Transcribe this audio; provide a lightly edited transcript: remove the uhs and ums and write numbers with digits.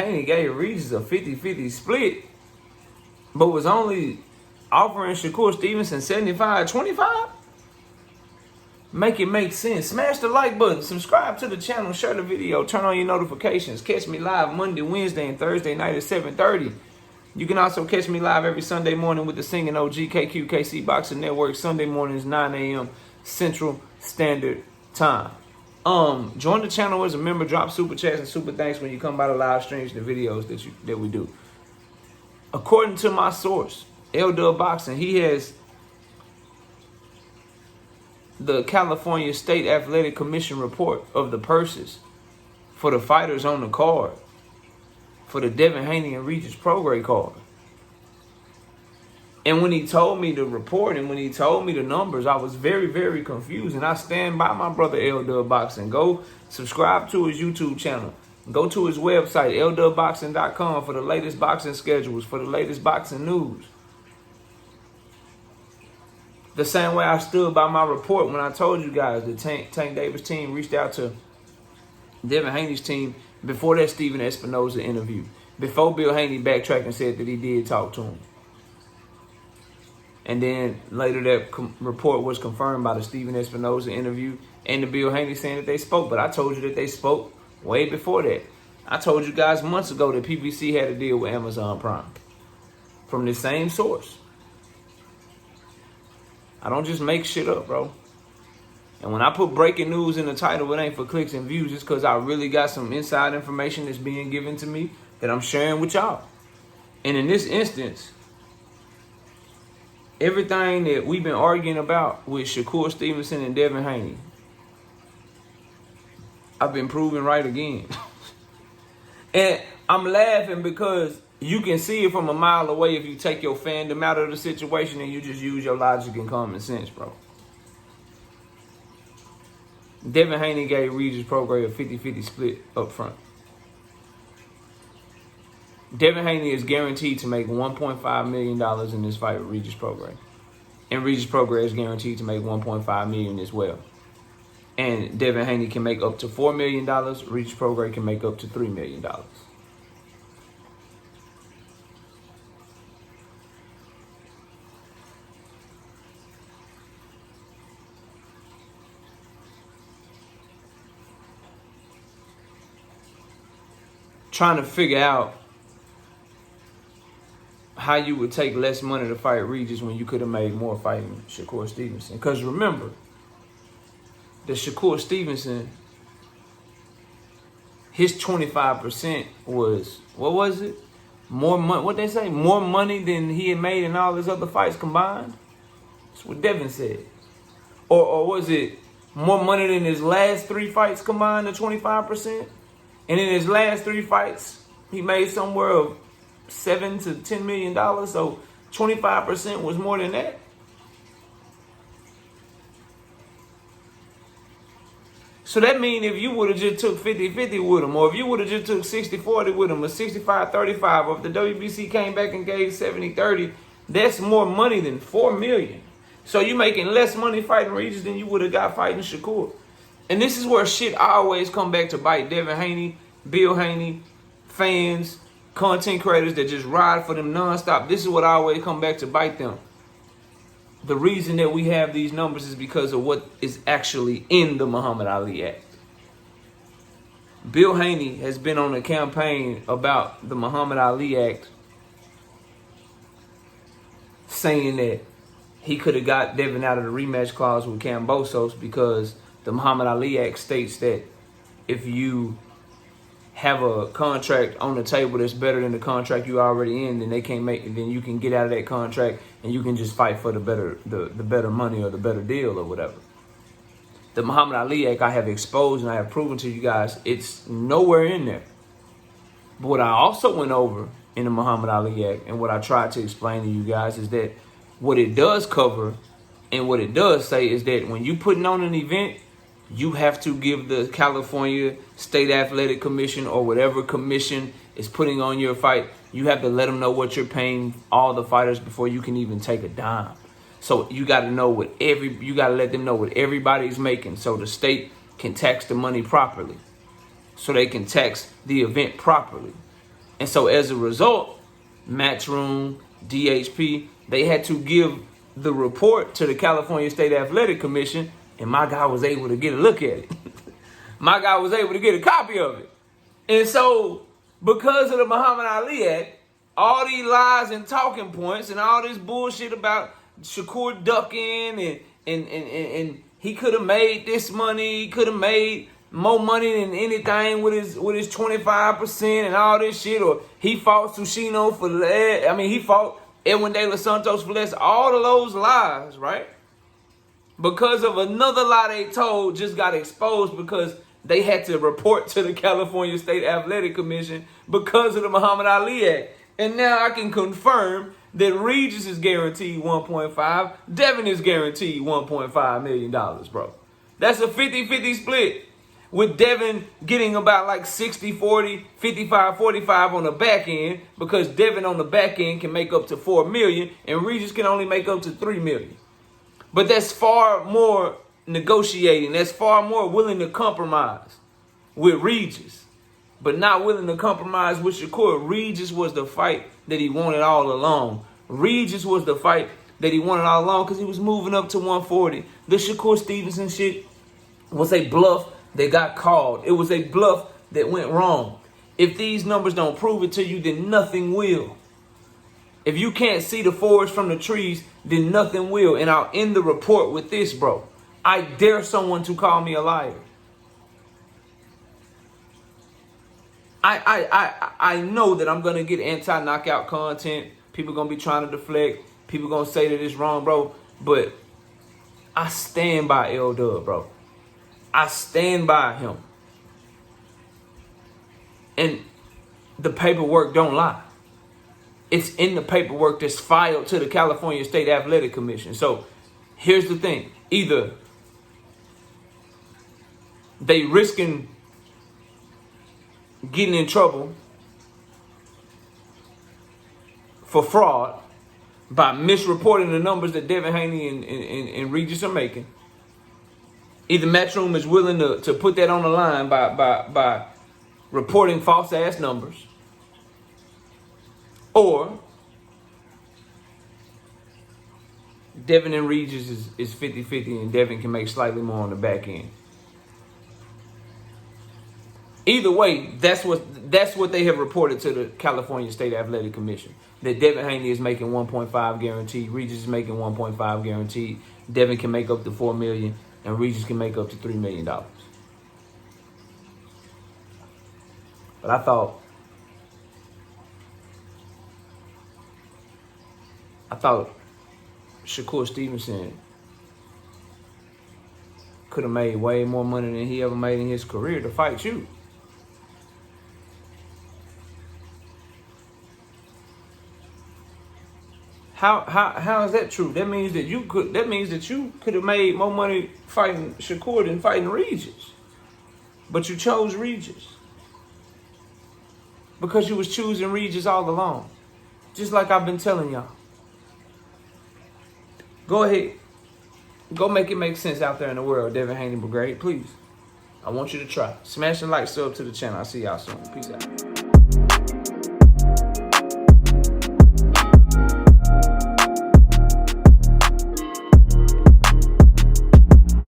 Haney gave Regis a 50-50 split, but was only offering Shakur Stevenson 75-25? Make it make sense. Smash the like button. Subscribe to the channel. Share the video. Turn on your notifications. Catch me live Monday, Wednesday, and Thursday night at 7:30. You can also catch me live every Sunday morning with the Singing OG KQKC Boxing Network. Sunday mornings, 9 a.m. Central Standard Time. Join the channel as a member. Drop super chats and super thanks when you come by the live streams, the videos that we do. According to my source, L-Dub Boxing, he has the California State Athletic Commission report of the purses for the fighters on the card for the Devin Haney and Regis Prograis card. And when he told me the report and when he told me the numbers, I was very, very confused. And I stand by my brother L-Dub Boxing. Go subscribe to his YouTube channel. Go to his website, ldubboxing.com, for the latest boxing schedules, for the latest boxing news. The same way I stood by my report when I told you guys the Tank Davis team reached out to Devin Haney's team before that Stephen Espinoza interview. Before Bill Haney backtracked and said that he did talk to him. And then later that report was confirmed by the Stephen Espinoza interview and the Bill Haney saying that they spoke. But I told you that they spoke way before that. I told you guys months ago that PBC had a deal with Amazon Prime from the same source. I don't just make shit up, bro. And when I put breaking news in the title, it ain't for clicks and views. It's because I really got some inside information that's being given to me that I'm sharing with y'all. And in this instance, everything that we've been arguing about with Shakur Stevenson and Devin Haney, I've been proven right again. And I'm laughing because you can see it from a mile away if you take your fandom out of the situation and you just use your logic and common sense, bro. Devin Haney gave Regis Prograis a 50-50 split up front. Devin Haney is guaranteed to make $1.5 million in this fight with Regis Prograis. And Regis Prograis is guaranteed to make $1.5 million as well. And Devin Haney can make up to $4 million. Regis Prograis can make up to $3 million. Trying to figure out how you would take less money to fight Regis when you could have made more fighting Shakur Stevenson. Because remember, the Shakur Stevenson, his 25% was, what was it? More money, what they say? More money than he had made in all his other fights combined? That's what Devin said. Or was it more money than his last 3 fights combined, the 25%? And in his last 3 fights, he made somewhere of $7 to $10 million. So 25% was more than that. So that means if you would have just took 50-50 with him, or if you would have just took 60-40 with him, or 65-35, or if the WBC came back and gave 70-30, that's more money than $4 million. So you're making less money fighting Regis than you would have got fighting Shakur. And this is where shit always come back to bite Devin Haney, Bill Haney, fans, content creators that just ride for them nonstop. This is what always come back to bite them. The reason that we have these numbers is because of what is actually in the Muhammad Ali Act. Bill Haney has been on a campaign about the Muhammad Ali Act, saying that he could have got Devin out of the rematch clause with Kambosos because the Muhammad Ali Act states that if you have a contract on the table that's better than the contract you already in, then they can't make it. Then you can get out of that contract and you can just fight for the better money or the better deal or whatever. The Muhammad Ali Act I have exposed and I have proven to you guys it's nowhere in there. But what I also went over in the Muhammad Ali Act and what I tried to explain to you guys is that what it does cover and what it does say is that when you putting on an event, you have to give the California State Athletic Commission or whatever commission is putting on your fight, you have to let them know what you're paying all the fighters before you can even take a dime. So you got to know you got to let them know what everybody's making so the state can tax the money properly. So they can tax the event properly. And so as a result, Matchroom, DHP, they had to give the report to the California State Athletic Commission, and my guy was able to get a look at it. My guy was able to get a copy of it. And so, because of the Muhammad Ali Act, all these lies and talking points and all this bullshit about Shakur ducking and he could have made this money, he could have made more money than anything with his 25% and all this shit, or he fought Sushino for less. I mean, he fought Edwin De Los Santos for less. All of those lies, right? Because of another lie they told just got exposed because they had to report to the California State Athletic Commission because of the Muhammad Ali Act. And now I can confirm that Regis is guaranteed 1.5, Devin is guaranteed $1.5 million, bro. That's a 50-50 split, with Devin getting about like 60-40, 55-45 on the back end, because Devin on the back end can make up to $4 million and Regis can only make up to $3 million. But that's far more negotiating. That's far more willing to compromise with Regis, but not willing to compromise with Shakur. Regis was the fight that he wanted all along. Regis was the fight that he wanted all along because he was moving up to 140. The Shakur Stevenson shit was a bluff that got called. It was a bluff that went wrong. If these numbers don't prove it to you, then nothing will. If you can't see the forest from the trees, then nothing will. And I'll end the report with this, bro. I dare someone to call me a liar. I know that I'm going to get anti-knockout content. People going to be trying to deflect. People going to say that it's wrong, bro. But I stand by L-Dub, bro. I stand by him. And the paperwork don't lie. It's in the paperwork that's filed to the California State Athletic Commission. So here's the thing. Either they risking getting in trouble for fraud by misreporting the numbers that Devin Haney and Regis are making. Either Matchroom is willing to put that on the line by reporting false ass numbers, or Devin and Regis is 50-50 and Devin can make slightly more on the back end. Either way, that's what they have reported to the California State Athletic Commission. That Devin Haney is making 1.5 guaranteed, Regis is making 1.5 guaranteed. Devin can make up to $4 million, and Regis can make up to $3 million. But I thought Shakur Stevenson could have made way more money than he ever made in his career to fight you. How is that true? That means that you could have made more money fighting Shakur than fighting Regis. But you chose Regis. Because you was choosing Regis all along. Just like I've been telling y'all. Go ahead. Go make it make sense out there in the world, Devin Haney Prograis. Please. I want you to try. Smash the like, sub to the channel. I'll see y'all soon. Peace out.